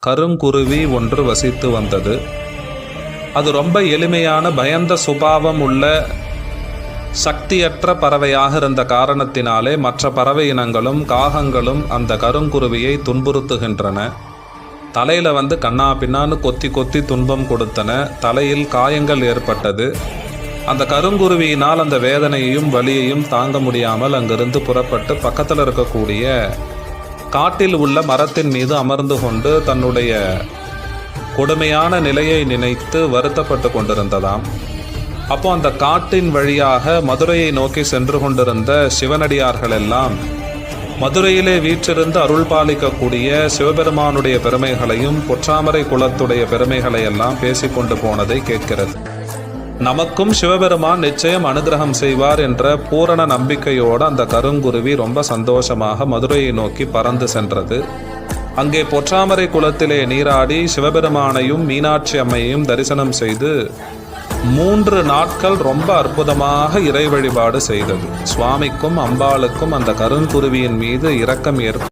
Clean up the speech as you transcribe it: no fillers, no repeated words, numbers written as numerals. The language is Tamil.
கருங்குருவி ஒன்று வசித்து வந்தது. அது ரொம்ப எளிமையான பயந்த சுபாவம் உள்ள சக்தியற்ற பறவையாக இருந்த காரணத்தினாலே மற்ற பறவை இனங்களும் காகங்களும் அந்த கருங்குருவியை துன்புறுத்துகின்றன. தலையில் கண்ணா பின்னான்னு கொத்தி கொத்தி துன்பம் கொடுத்தன. தலையில் காயங்கள் ஏற்பட்டது. அந்த கருங்குருவியினால் அந்த வேதனையையும் வலியையும் தாங்க முடியாமல் அங்கிருந்து புறப்பட்டு பக்கத்தில் இருக்கக்கூடிய காட்டில் உள்ள மரத்தின் மீது அமர்ந்து கொண்டு தன்னுடைய கொடுமையான நிலையை நினைத்து வருத்தப்பட்டு கொண்டிருந்ததாம். அப்போ அந்த காட்டின் வழியாக மதுரையை நோக்கி சென்று கொண்டிருந்த சிவனடியார்கள் எல்லாம் மதுரையிலே வீற்றிருந்து அருள் பாலிக்கக்கூடிய சிவபெருமானுடைய பெருமைகளையும் பொற்றாமரை குலத்துடைய பெருமைகளை எல்லாம் பேசிக்கொண்டு போனதை கேட்கிறது. நமக்கும் சிவபெருமான் நிச்சயம் அனுகிரகம் செய்வார் என்ற பூரண நம்பிக்கையோடு அந்த கருங்குருவி ரொம்ப சந்தோஷமாக மதுரையை நோக்கி பறந்து சென்றது. அங்கே பொற்றாமரை குளத்திலே நீராடி சிவபெருமானையும் மீனாட்சி அம்மையையும் தரிசனம் செய்து 3 நாட்கள் ரொம்ப அற்புதமாக இறை வழிபாடு செய்தது. சுவாமிக்கும் அம்பாளுக்கும் அந்த கருங்குருவியின் மீது இரக்கம்